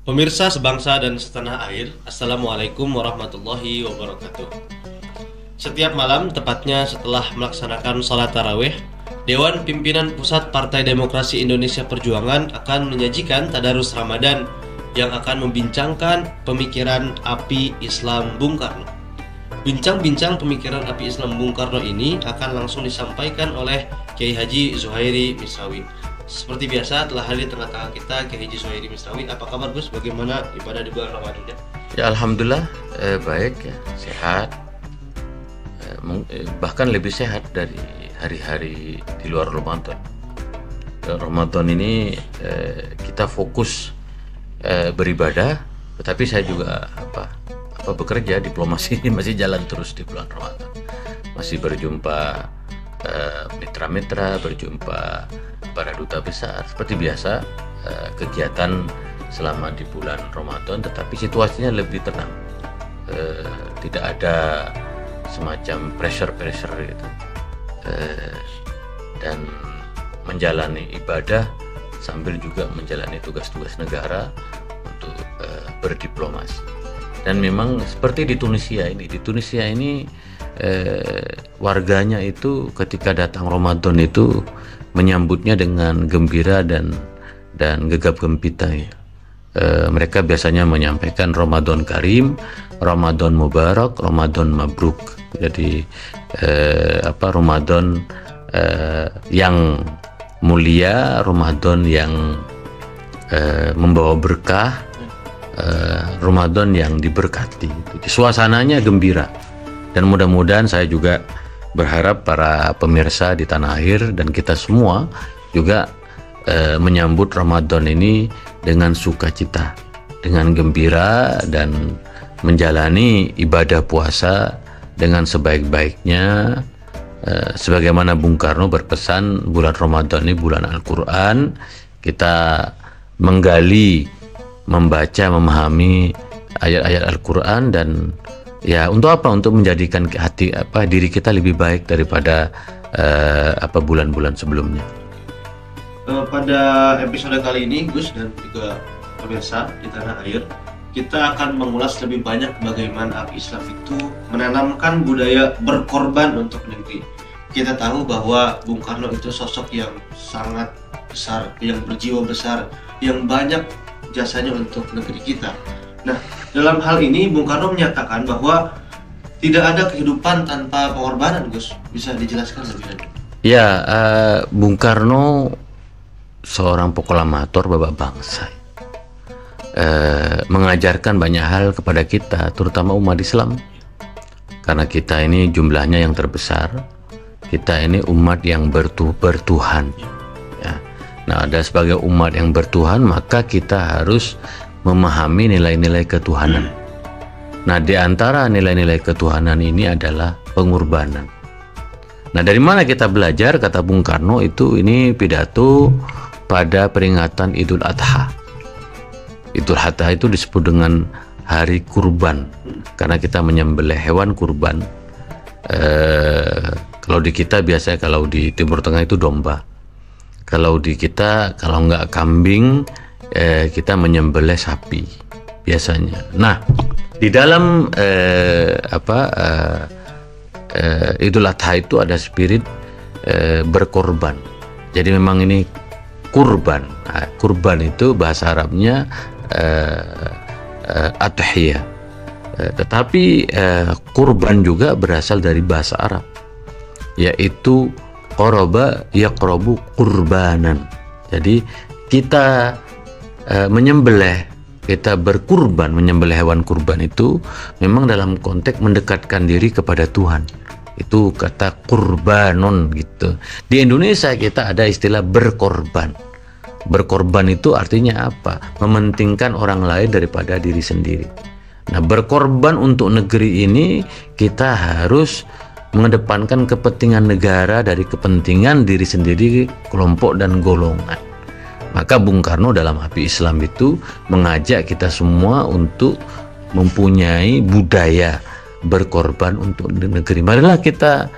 Pemirsa sebangsa dan setanah air, Assalamualaikum warahmatullahi wabarakatuh. Setiap malam, tepatnya setelah melaksanakan sholat tarawih, Dewan Pimpinan Pusat Partai Demokrasi Indonesia Perjuangan akan menyajikan tadarus Ramadan yang akan membincangkan pemikiran api Islam Bung Karno. Bincang-bincang pemikiran api Islam Bung Karno ini akan langsung disampaikan oleh Kiai Haji Zuhairi Misrawi. Seperti biasa telah hadir di tengah-tengah kita Kiai Haji Zuhairi Misrawi. Apa kabar Gus? Bagaimana ibadah di bulan Ramadan ya? Ya alhamdulillah baik ya, sehat, bahkan lebih sehat dari hari-hari di luar Ramadan. Ramadan ini kita fokus beribadah, tetapi saya juga bekerja, diplomasi masih jalan terus di bulan Ramadan. Masih berjumpa mitra-mitra, berjumpa para duta besar seperti biasa, kegiatan selama di bulan Ramadan, tetapi situasinya lebih tenang, tidak ada semacam pressure gitu, dan menjalani ibadah sambil juga menjalani tugas-tugas negara untuk berdiplomasi. Dan memang seperti di Tunisia ini warganya itu ketika datang Ramadan itu menyambutnya dengan gembira dan gegap gempita ya. Mereka biasanya menyampaikan Ramadan Karim, Ramadan Mubarak, Ramadan Mabruk. Jadi Ramadan yang mulia, Ramadan yang membawa berkah, Ramadan yang diberkati. Suasananya gembira, dan mudah-mudahan saya juga berharap para pemirsa di tanah air dan kita semua juga menyambut Ramadan ini dengan sukacita, dengan gembira, dan menjalani ibadah puasa dengan sebaik-baiknya, sebagaimana Bung Karno berpesan bulan Ramadan ini bulan Al-Quran. Kita menggali, membaca, memahami ayat-ayat Al-Quran, dan ya untuk apa? Untuk menjadikan diri kita lebih baik daripada bulan-bulan sebelumnya. Pada episode kali ini Gus dan juga pemirsa di tanah air, kita akan mengulas lebih banyak bagaimana api Islam itu menanamkan budaya berkorban untuk negeri. Kita tahu bahwa Bung Karno itu sosok yang sangat besar, yang berjiwa besar, yang banyak jasanya untuk negeri kita. Nah, dalam hal ini Bung Karno menyatakan bahwa tidak ada kehidupan tanpa pengorbanan, Gus. Bisa dijelaskan lebih lanjut? Ya, Bung Karno seorang proklamator bapak bangsa, mengajarkan banyak hal kepada kita, terutama umat Islam, karena kita ini jumlahnya yang terbesar. Kita ini umat yang bertuhan ya. Nah, ada sebagai umat yang bertuhan, maka kita harus memahami nilai-nilai ketuhanan. Nah, di antara nilai-nilai ketuhanan ini adalah pengorbanan. Nah, dari mana kita belajar? Kata Bung Karno ini pidato pada peringatan Idul Adha. Idul Adha itu disebut dengan hari kurban karena kita menyembelih hewan kurban. Kalau di kita biasanya, kalau di Timur Tengah itu domba. Kalau di kita, kalau nggak kambing, kita menyembelih sapi biasanya. Nah, di dalam Idul Adha itu ada spirit berkorban. Jadi memang ini kurban. Nah, kurban itu bahasa Arabnya adhiyah. Tetapi kurban juga berasal dari bahasa Arab, yaitu qoroba yaqrobu kurbanan. Jadi kita menyembelih, kita berkurban, menyembelih hewan kurban itu memang dalam konteks mendekatkan diri kepada Tuhan. Itu kata kurbanon gitu. Di Indonesia kita ada istilah berkorban. Berkorban itu artinya apa? Mementingkan orang lain daripada diri sendiri. Nah, berkorban untuk negeri ini kita harus mengedepankan kepentingan negara dari kepentingan diri sendiri, kelompok dan golongan. Maka Bung Karno dalam api Islam itu mengajak kita semua untuk mempunyai budaya berkorban untuk negeri. Marilah kita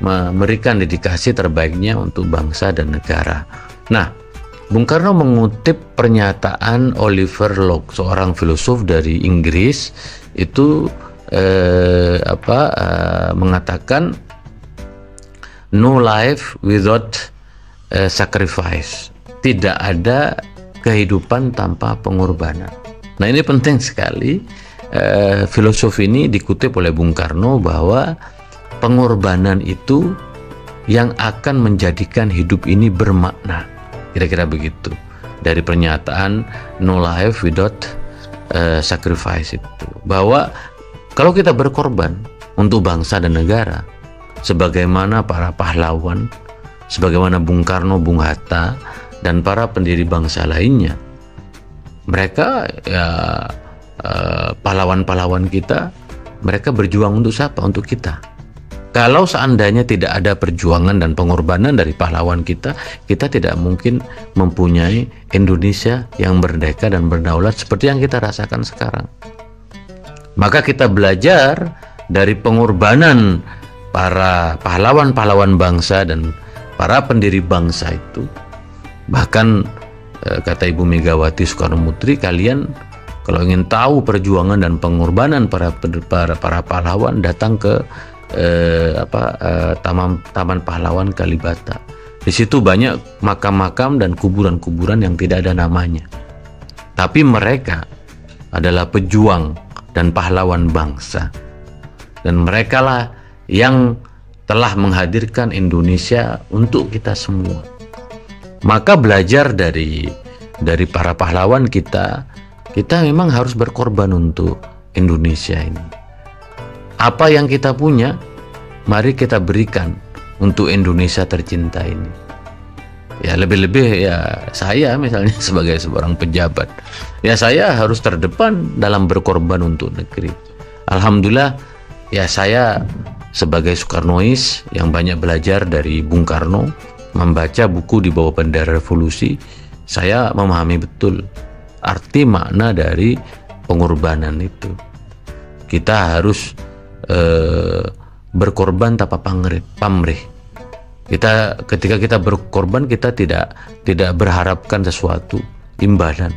memberikan dedikasi terbaiknya untuk bangsa dan negara. Nah, Bung Karno mengutip pernyataan Oliver Locke, seorang filosof dari Inggris, itu mengatakan no life without sacrifice. Tidak ada kehidupan tanpa pengorbanan. Nah, ini penting sekali. Filosof ini dikutip oleh Bung Karno bahwa pengorbanan itu yang akan menjadikan hidup ini bermakna. Kira-kira begitu dari pernyataan no life without sacrifice itu, bahwa kalau kita berkorban untuk bangsa dan negara sebagaimana para pahlawan, sebagaimana Bung Karno, Bung Hatta, dan para pendiri bangsa lainnya, mereka ya pahlawan-pahlawan kita, mereka berjuang untuk siapa? Untuk kita. Kalau seandainya tidak ada perjuangan dan pengorbanan dari pahlawan kita, kita tidak mungkin mempunyai Indonesia yang merdeka dan berdaulat seperti yang kita rasakan sekarang. Maka kita belajar dari pengorbanan para pahlawan-pahlawan bangsa dan para pendiri bangsa itu. Bahkan kata Ibu Megawati Soekarno Putri, kalian kalau ingin tahu perjuangan dan pengorbanan para pahlawan, datang ke Taman Pahlawan Kalibata. Di situ banyak makam-makam dan kuburan-kuburan yang tidak ada namanya. Tapi mereka adalah pejuang dan pahlawan bangsa. Dan merekalah yang telah menghadirkan Indonesia untuk kita semua. Maka belajar dari para pahlawan kita memang harus berkorban untuk Indonesia ini. Apa yang kita punya, mari kita berikan untuk Indonesia tercinta ini. Ya, lebih-lebih ya saya misalnya sebagai seorang pejabat, ya saya harus terdepan dalam berkorban untuk negeri. Alhamdulillah ya, saya sebagai Soekarnois yang banyak belajar dari Bung Karno, membaca buku di bawah bendera revolusi, saya memahami betul arti makna dari pengorbanan itu. Kita harus berkorban tanpa pamrih. Ketika kita berkorban, kita tidak berharapkan sesuatu imbalan.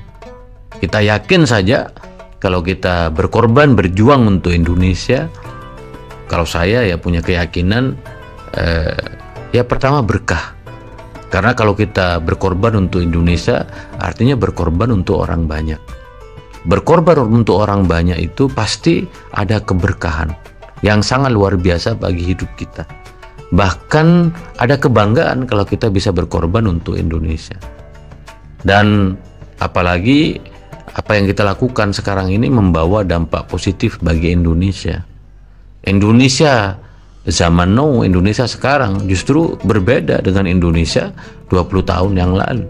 Kita yakin saja kalau kita berkorban berjuang untuk Indonesia, kalau saya ya punya keyakinan ya pertama berkah. Karena kalau kita berkorban untuk Indonesia, artinya berkorban untuk orang banyak. Berkorban untuk orang banyak itu pasti ada keberkahan yang sangat luar biasa bagi hidup kita. Bahkan ada kebanggaan kalau kita bisa berkorban untuk Indonesia. Dan apalagi apa yang kita lakukan sekarang ini membawa dampak positif bagi Indonesia. Indonesia zaman now, Indonesia sekarang justru berbeda dengan Indonesia 20 tahun yang lalu.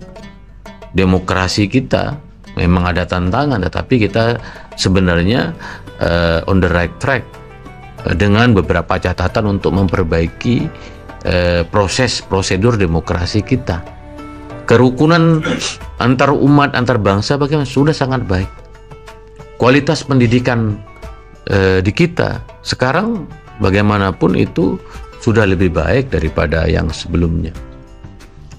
Demokrasi kita memang ada tantangan, tetapi kita sebenarnya on the right track, dengan beberapa catatan untuk memperbaiki prosedur demokrasi kita. Kerukunan antar umat, antar bangsa bagaimana? Sudah sangat baik. Kualitas pendidikan di kita sekarang bagaimanapun itu sudah lebih baik daripada yang sebelumnya.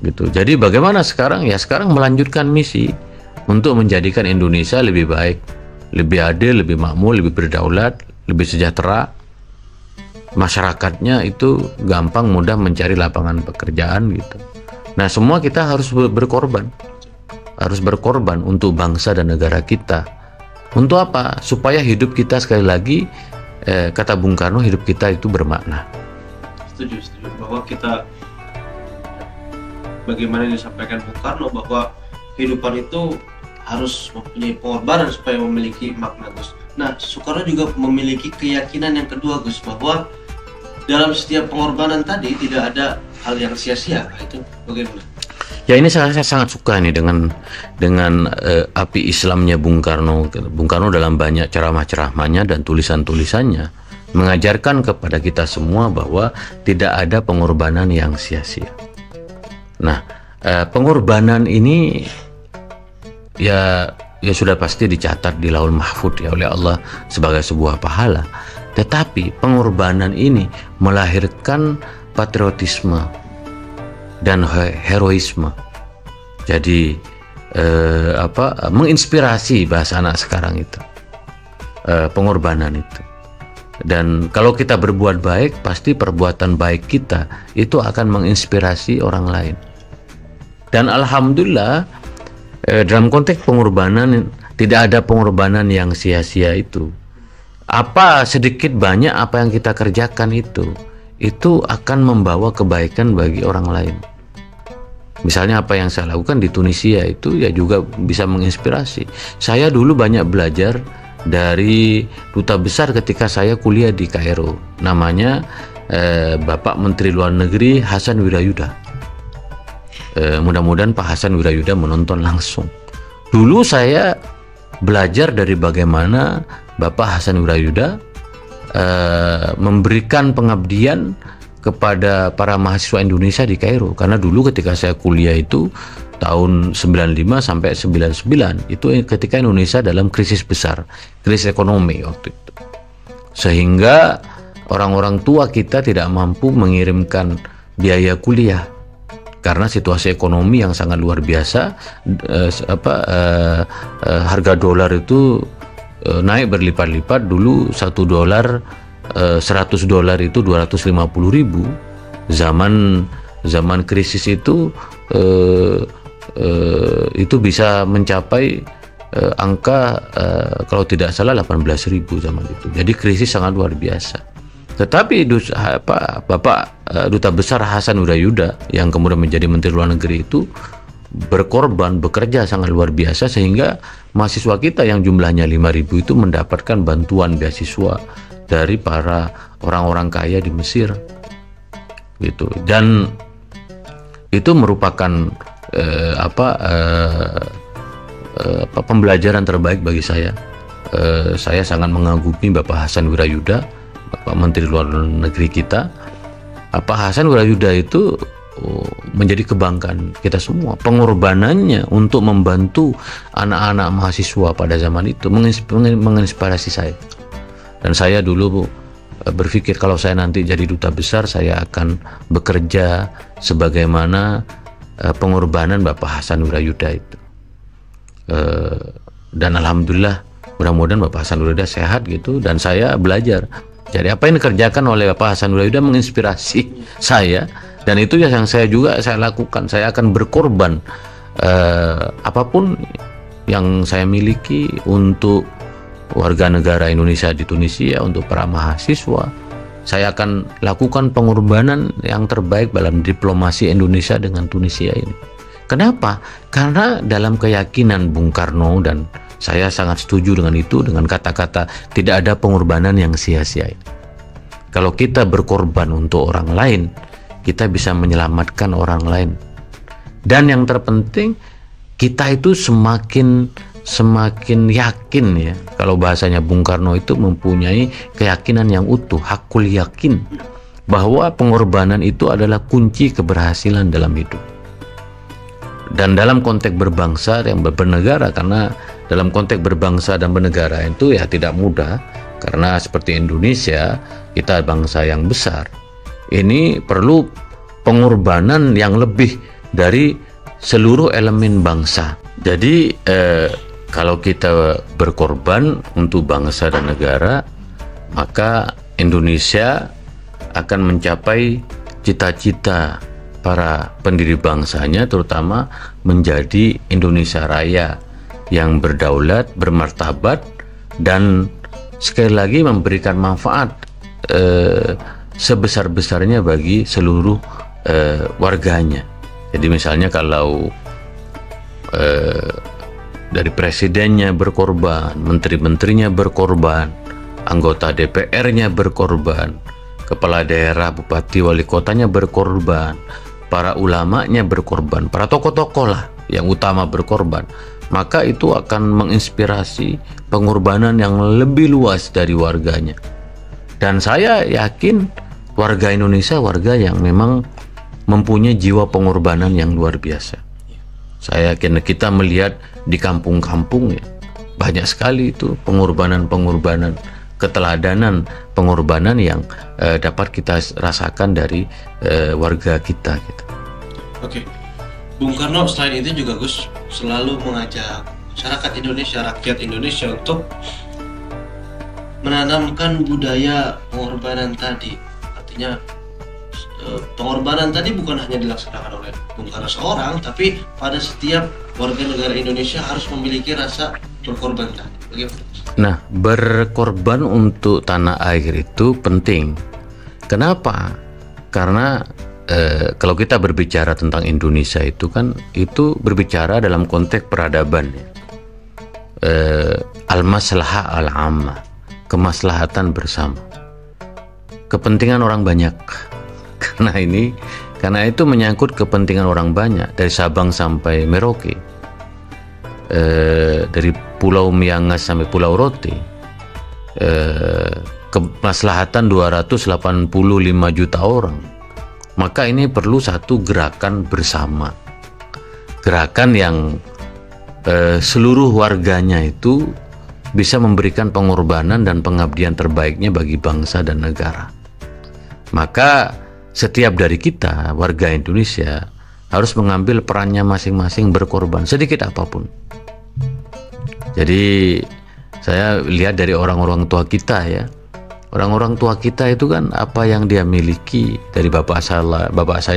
Gitu. Jadi bagaimana sekarang? Ya sekarang melanjutkan misi untuk menjadikan Indonesia lebih baik, lebih adil, lebih makmur, lebih berdaulat, lebih sejahtera. Masyarakatnya itu gampang, mudah mencari lapangan pekerjaan gitu. Nah, semua kita harus berkorban untuk bangsa dan negara kita. Untuk apa? Supaya hidup kita, sekali lagi kata Bung Karno, hidup kita itu bermakna. Setuju bahwa kita, bagaimana yang disampaikan Bung Karno, bahwa kehidupan itu harus mempunyai pengorbanan supaya memiliki makna, Gus. Nah, Soekarno juga memiliki keyakinan yang kedua, Gus, bahwa dalam setiap pengorbanan tadi tidak ada hal yang sia-sia. Itu bagaimana? Ya, ini saya sangat suka nih dengan api Islamnya Bung Karno. Bung Karno dalam banyak ceramah-ceramahnya dan tulisan-tulisannya mengajarkan kepada kita semua bahwa tidak ada pengorbanan yang sia-sia. Nah, pengorbanan ini ya sudah pasti dicatat di Lauhul Mahfuz ya oleh Allah sebagai sebuah pahala. Tetapi pengorbanan ini melahirkan patriotisme dan heroisme. Jadi menginspirasi bahasa anak sekarang itu, pengorbanan itu. Dan kalau kita berbuat baik, pasti perbuatan baik kita itu akan menginspirasi orang lain. Dan alhamdulillah dalam konteks pengorbanan, tidak ada pengorbanan yang sia-sia itu. Apa sedikit banyak apa yang kita kerjakan itu akan membawa kebaikan bagi orang lain. Misalnya apa yang saya lakukan di Tunisia itu ya juga bisa menginspirasi. Saya dulu banyak belajar dari duta besar ketika saya kuliah di Kairo. Namanya Bapak Menteri Luar Negeri Hasan Wirayuda. Mudah-mudahan Pak Hasan Wirayuda menonton langsung. Dulu saya belajar dari bagaimana Bapak Hasan Wirayuda memberikan pengabdian kepada para mahasiswa Indonesia di Kairo. Karena dulu ketika saya kuliah itu tahun 95 sampai 99 itu ketika Indonesia dalam krisis besar, krisis ekonomi waktu itu. Sehingga orang-orang tua kita tidak mampu mengirimkan biaya kuliah karena situasi ekonomi yang sangat luar biasa. Harga dolar itu naik berlipat-lipat. Dulu $1 $100 itu 250.000. Zaman krisis itu bisa mencapai angka kalau tidak salah 18.000 zaman itu. Jadi krisis sangat luar biasa. Tetapi Bapak Duta Besar Hasan Wirayuda yang kemudian menjadi Menteri Luar Negeri itu berkorban, bekerja sangat luar biasa sehingga mahasiswa kita yang jumlahnya 5.000 itu mendapatkan bantuan beasiswa dari para orang-orang kaya di Mesir gitu. Dan itu merupakan pembelajaran terbaik bagi saya. Saya sangat mengagumi Bapak Hasan Wirayuda, Bapak Menteri Luar Negeri kita. Pak Hasan Wirayuda itu menjadi kebanggaan kita semua. Pengorbanannya untuk membantu anak-anak mahasiswa pada zaman itu menginspirasi saya. Dan saya dulu berpikir kalau saya nanti jadi duta besar, saya akan bekerja sebagaimana pengorbanan Bapak Hasan Wirayuda itu. Dan alhamdulillah, mudah-mudahan Bapak Hasan Wirayuda sehat gitu. Dan saya belajar. Jadi apa yang dikerjakan oleh Bapak Hasan Wirayuda menginspirasi saya. Dan itu yang saya lakukan. Saya akan berkorban apapun yang saya miliki untuk warga negara Indonesia di Tunisia, untuk para mahasiswa. Saya akan lakukan pengorbanan yang terbaik dalam diplomasi Indonesia dengan Tunisia ini. Kenapa? Karena dalam keyakinan Bung Karno, dan saya sangat setuju dengan itu, dengan kata-kata tidak ada pengorbanan yang sia-sia. Kalau kita berkorban untuk orang lain, kita bisa menyelamatkan orang lain. Dan yang terpenting, kita itu semakin yakin ya, kalau bahasanya Bung Karno itu mempunyai keyakinan yang utuh, hakul yakin, bahwa pengorbanan itu adalah kunci keberhasilan dalam hidup. Dan dalam konteks berbangsa yang bernegara, karena dalam konteks berbangsa dan bernegara itu ya tidak mudah, karena seperti Indonesia, kita bangsa yang besar, ini perlu pengorbanan yang lebih dari seluruh elemen bangsa. Jadi kalau kita berkorban untuk bangsa dan negara, maka Indonesia akan mencapai cita-cita para pendiri bangsanya, terutama menjadi Indonesia Raya yang berdaulat, bermartabat, dan sekali lagi memberikan manfaat sebesar-besarnya bagi seluruh warganya. Jadi misalnya kalau dari presidennya berkorban, menteri-menterinya berkorban, anggota DPR-nya berkorban, kepala daerah, bupati, wali kotanya berkorban, para ulamanya berkorban, para tokoh-tokoh lah yang utama berkorban, maka itu akan menginspirasi pengorbanan yang lebih luas dari warganya. Dan saya yakin warga Indonesia warga yang memang mempunyai jiwa pengorbanan yang luar biasa. Saya yakin kita melihat di kampung-kampung ya, banyak sekali itu pengorbanan, keteladanan pengorbanan yang dapat kita rasakan dari warga kita gitu. Oke. Bung Karno selain itu juga Gus selalu mengajak masyarakat Indonesia, rakyat Indonesia untuk menanamkan budaya pengorbanan tadi. Artinya pengorbanan tadi bukan hanya dilaksanakan oleh Bung Karno seorang, tapi pada setiap warga negara Indonesia harus memiliki rasa berkorban tadi. Bagaimana? Nah, berkorban untuk tanah air itu penting. Kenapa? Karena kalau kita berbicara tentang Indonesia itu kan itu berbicara dalam konteks peradaban ya. Al-maslahah al-ammah, kemaslahatan bersama, kepentingan orang banyak. Karena itu menyangkut kepentingan orang banyak dari Sabang sampai Merauke, dari Pulau Miangas sampai Pulau Rote, kemaslahatan 285 juta orang. Maka ini perlu satu gerakan bersama, gerakan yang seluruh warganya itu bisa memberikan pengorbanan dan pengabdian terbaiknya bagi bangsa dan negara. Maka setiap dari kita warga Indonesia harus mengambil perannya masing-masing, berkorban sedikit apapun. Jadi saya lihat dari orang-orang tua kita ya, orang-orang tua kita itu kan apa yang dia miliki dari bapak saya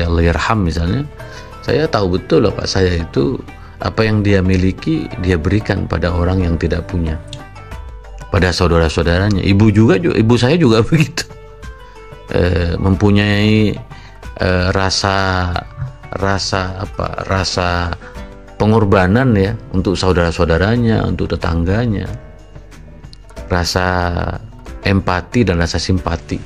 Allahyarham misalnya, saya tahu betul bapak saya itu apa yang dia miliki dia berikan pada orang yang tidak punya, pada saudara-saudaranya. Ibu saya juga begitu, mempunyai rasa pengorbanan ya untuk saudara-saudaranya, untuk tetangganya, rasa empati dan rasa simpati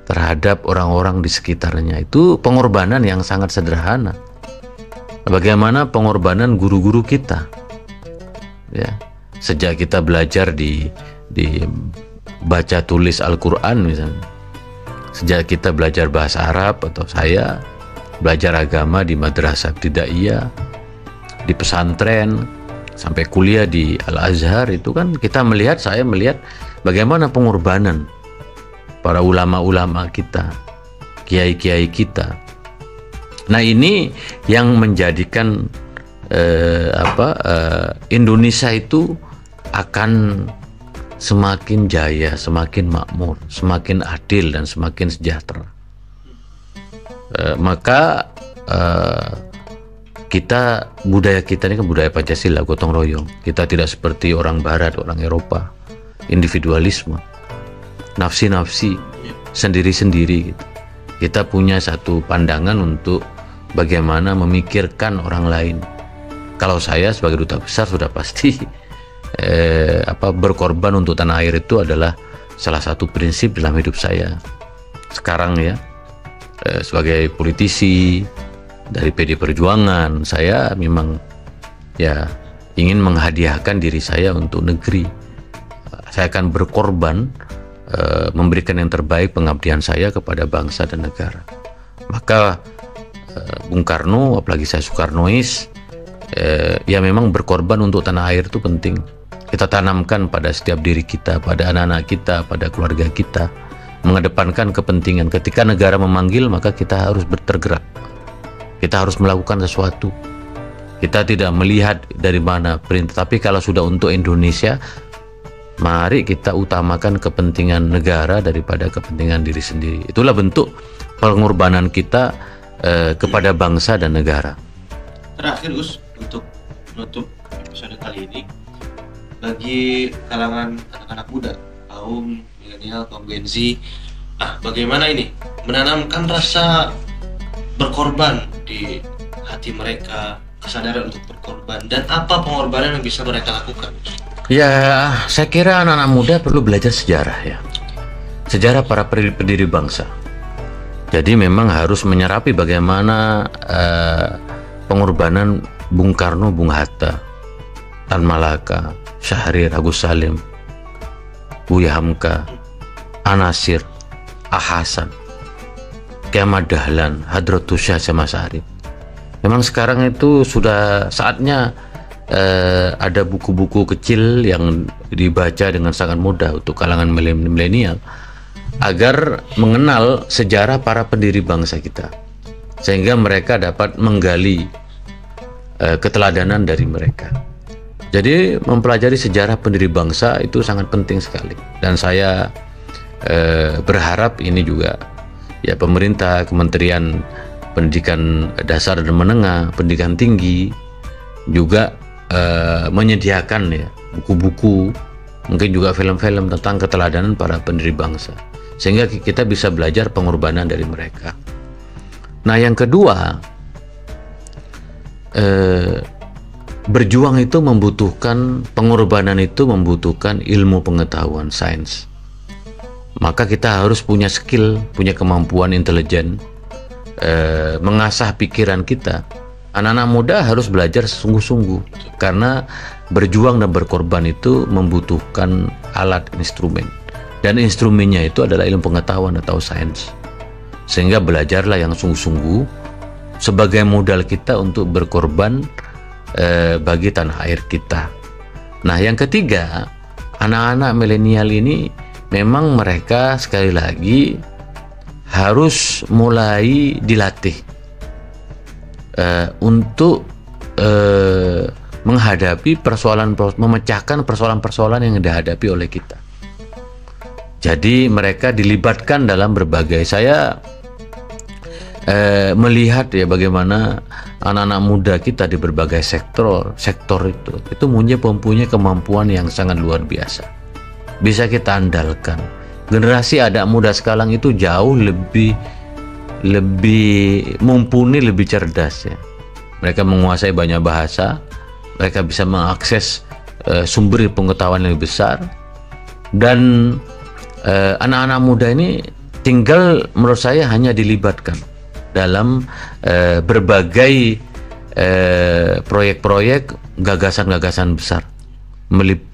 terhadap orang-orang di sekitarnya. Itu pengorbanan yang sangat sederhana. Bagaimana pengorbanan guru-guru kita ya, sejak kita belajar di baca tulis Al-Quran misalnya, sejak kita belajar bahasa Arab, atau saya belajar agama di madrasah ibtidaiyah, di pesantren, sampai kuliah di Al-Azhar, itu kan saya melihat bagaimana pengorbanan para ulama-ulama kita, kiai-kiai kita. Nah, ini yang menjadikan Indonesia itu akan semakin jaya, semakin makmur, semakin adil dan semakin sejahtera. Maka budaya kita ini kan budaya Pancasila, gotong royong. Kita tidak seperti orang Barat, orang Eropa, individualisme, nafsi-nafsi, sendiri-sendiri gitu. Kita punya satu pandangan untuk bagaimana memikirkan orang lain. Kalau saya sebagai duta besar sudah pasti berkorban untuk tanah air itu adalah salah satu prinsip dalam hidup saya sekarang ya. Sebagai politisi dari PD Perjuangan, saya memang ya ingin menghadiahkan diri saya untuk negeri. Saya akan berkorban, memberikan yang terbaik pengabdian saya kepada bangsa dan negara. Maka Bung Karno, apalagi saya Soekarnois, ya memang berkorban untuk tanah air itu penting. Kita tanamkan pada setiap diri kita, pada anak-anak kita, pada keluarga kita, mengedepankan kepentingan. Ketika negara memanggil, maka kita harus bertergerak. Kita harus melakukan sesuatu. Kita tidak melihat dari mana perintah, tapi kalau sudah untuk Indonesia, mari kita utamakan kepentingan negara daripada kepentingan diri sendiri. Itulah bentuk pengorbanan kita kepada bangsa dan negara. Terakhir Gus, untuk menutup episode kali ini, bagi kalangan anak-anak muda, kaum milenial, kaum Gen Z, bagaimana ini menanamkan rasa berkorban di hati mereka, kesadaran untuk berkorban, dan apa pengorbanan yang bisa mereka lakukan? Ya, saya kira anak-anak muda perlu belajar sejarah ya, sejarah para pendiri bangsa. Jadi memang harus menyerapi bagaimana pengorbanan Bung Karno, Bung Hatta, Tan Malaka, Syahrir, Agus Salim, Buya Hamka, Anasir, Hasan, Kiai Ahmad Dahlan, Hadratus Syah Mas Arif. Memang sekarang itu sudah saatnya ada buku-buku kecil yang dibaca dengan sangat mudah untuk kalangan milenial, agar mengenal sejarah para pendiri bangsa kita. sehingga mereka dapat menggali keteladanan dari mereka. Jadi mempelajari sejarah pendiri bangsa itu sangat penting sekali, dan saya berharap ini juga ya pemerintah, Kementerian Pendidikan Dasar dan Menengah, Pendidikan Tinggi juga menyediakan ya buku-buku, mungkin juga film-film tentang keteladanan para pendiri bangsa, sehingga kita bisa belajar pengorbanan dari mereka. Nah, yang kedua, berjuang itu membutuhkan, pengorbanan itu membutuhkan ilmu pengetahuan, sains. Maka kita harus punya skill, punya kemampuan intelijen, mengasah pikiran kita. Anak-anak muda harus belajar sungguh-sungguh, karena berjuang dan berkorban itu membutuhkan alat instrumen, dan instrumennya itu adalah ilmu pengetahuan atau sains. Sehingga belajarlah yang sungguh-sungguh sebagai modal kita untuk berkorban bagi tanah air kita. Nah, yang ketiga, anak-anak milenial ini memang mereka sekali lagi harus mulai dilatih untuk menghadapi memecahkan persoalan-persoalan yang dihadapi oleh kita. Jadi mereka dilibatkan dalam berbagai, saya melihat ya bagaimana anak-anak muda kita di berbagai sektor itu mempunyai kemampuan yang sangat luar biasa, bisa kita andalkan. Generasi anak muda sekarang itu jauh lebih mumpuni, lebih cerdas ya. Mereka menguasai banyak bahasa, mereka bisa mengakses sumber pengetahuan yang lebih besar, dan anak-anak muda ini tinggal menurut saya hanya dilibatkan dalam berbagai proyek-proyek, gagasan-gagasan besar,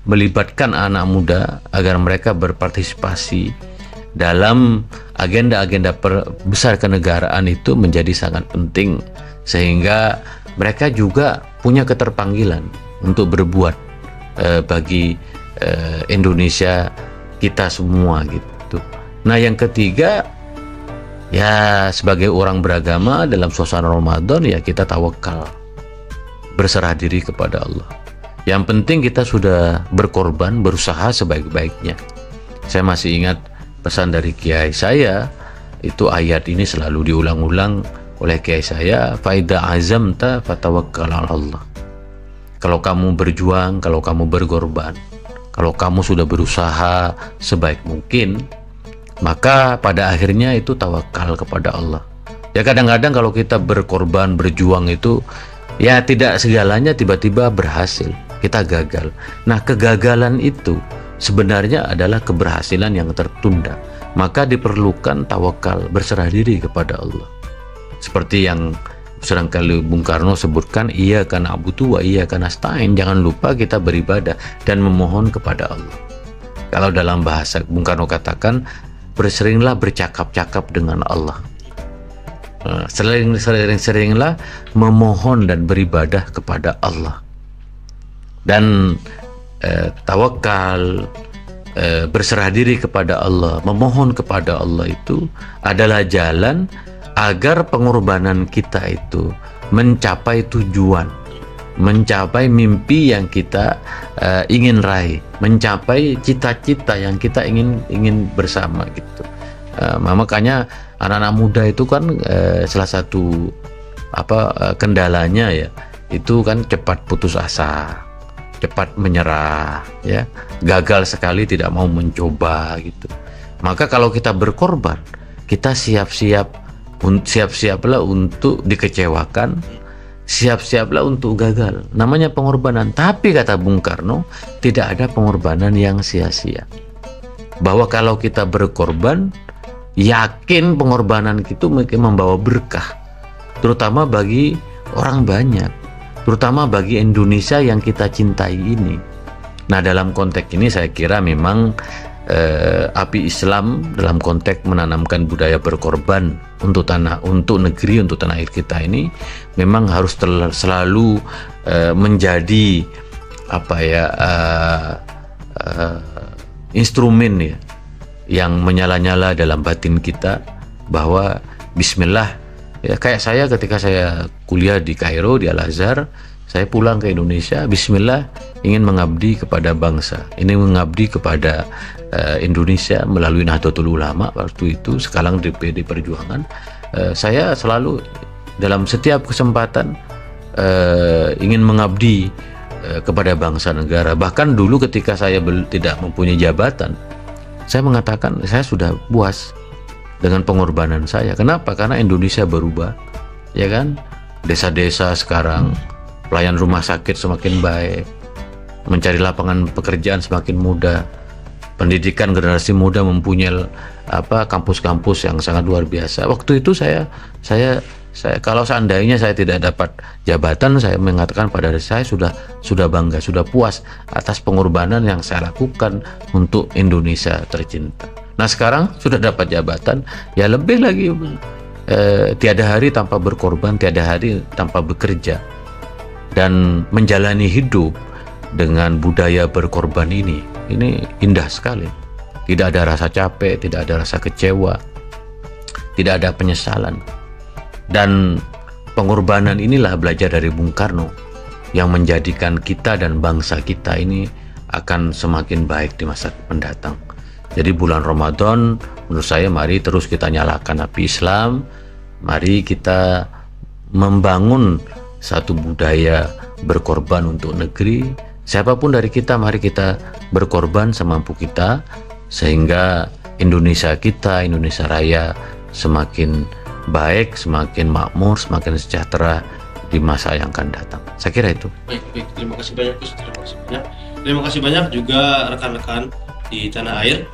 melibatkan anak muda agar mereka berpartisipasi dalam agenda-agenda besar kenegaraan itu menjadi sangat penting, sehingga mereka juga punya keterpanggilan untuk berbuat bagi Indonesia kita semua gitu. Nah, yang ketiga, ya sebagai orang beragama dalam suasana Ramadan ya kita tawakal, berserah diri kepada Allah. Yang penting kita sudah berkorban, berusaha sebaik-baiknya. Saya masih ingat pesan dari kiai saya, itu ayat ini selalu diulang-ulang oleh kiai saya, faida azamta fatawakkal 'ala Allah. Kalau kamu berjuang, kalau kamu berkorban, kalau kamu sudah berusaha sebaik mungkin, maka pada akhirnya itu tawakal kepada Allah. Ya kadang-kadang kalau kita berkorban, berjuang itu ya tidak segalanya tiba-tiba berhasil, kita gagal. Nah, kegagalan itu sebenarnya adalah keberhasilan yang tertunda. Maka diperlukan tawakal, berserah diri kepada Allah. Seperti yang seringkali Bung Karno sebutkan, iyyaka na'budu wa iyyaka nasta'in. Jangan lupa kita beribadah dan memohon kepada Allah. Kalau dalam bahasa Bung Karno katakan, berseringlah bercakap-cakap dengan Allah. Sering-seringlah memohon dan beribadah kepada Allah. Dan tawakal, berserah diri kepada Allah, memohon kepada Allah itu adalah jalan agar pengorbanan kita itu mencapai tujuan, mencapai mimpi yang kita ingin raih, mencapai cita-cita yang kita ingin bersama gitu. Makanya anak-anak muda itu kan salah satu kendalanya ya itu kan cepat putus asa, cepat menyerah ya, gagal sekali tidak mau mencoba gitu. Maka kalau kita berkorban, kita siap-siaplah untuk dikecewakan, siap-siaplah untuk gagal. Namanya pengorbanan. Tapi kata Bung Karno, tidak ada pengorbanan yang sia-sia. Bahwa kalau kita berkorban, yakin pengorbanan itu mungkin membawa berkah, terutama bagi orang banyak, terutama bagi Indonesia yang kita cintai ini. Nah, dalam konteks ini saya kira memang api Islam dalam konteks menanamkan budaya berkorban untuk negeri, untuk tanah air kita ini memang harus selalu menjadi instrumen ya yang menyala-nyala dalam batin kita, bahwa Bismillah Ya kayak saya ketika saya kuliah di Kairo di Al Azhar, saya pulang ke Indonesia, Bismillah ingin mengabdi kepada bangsa, ini mengabdi kepada Indonesia melalui Nahdlatul Ulama waktu itu, sekarang DPD Perjuangan. Saya selalu dalam setiap kesempatan ingin mengabdi kepada bangsa negara. Bahkan dulu ketika saya tidak mempunyai jabatan, saya mengatakan saya sudah puas dengan pengorbanan saya. Kenapa? Karena Indonesia berubah, ya kan? Desa-desa sekarang, pelayan rumah sakit semakin baik, mencari lapangan pekerjaan semakin mudah, pendidikan generasi muda mempunyai kampus-kampus yang sangat luar biasa. Waktu itu saya kalau seandainya saya tidak dapat jabatan, saya mengatakan pada diri saya sudah bangga, sudah puas atas pengorbanan yang saya lakukan untuk Indonesia tercinta. Nah sekarang sudah dapat jabatan, ya lebih lagi, tiada hari tanpa berkorban, tiada hari tanpa bekerja, dan menjalani hidup dengan budaya berkorban ini indah sekali. Tidak ada rasa capek, tidak ada rasa kecewa, tidak ada penyesalan. Dan pengorbanan inilah belajar dari Bung Karno yang menjadikan kita dan bangsa kita ini akan semakin baik di masa mendatang. Jadi bulan Ramadan menurut saya mari terus kita nyalakan api Islam, mari kita membangun satu budaya berkorban untuk negeri. Siapapun dari kita, mari kita berkorban semampu kita sehingga Indonesia kita, Indonesia Raya semakin baik, semakin makmur, semakin sejahtera di masa yang akan datang. Saya kira itu. Baik, terima kasih banyak Gus, terima kasih banyak juga rekan-rekan di tanah air.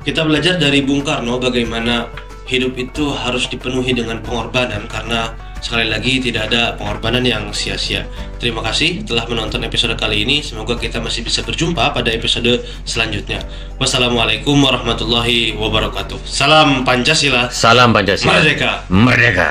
Kita belajar dari Bung Karno bagaimana hidup itu harus dipenuhi dengan pengorbanan, karena sekali lagi tidak ada pengorbanan yang sia-sia. Terima kasih telah menonton episode kali ini. Semoga kita masih bisa berjumpa pada episode selanjutnya. Wassalamualaikum warahmatullahi wabarakatuh. Salam Pancasila. Salam Pancasila. Merdeka. Merdeka.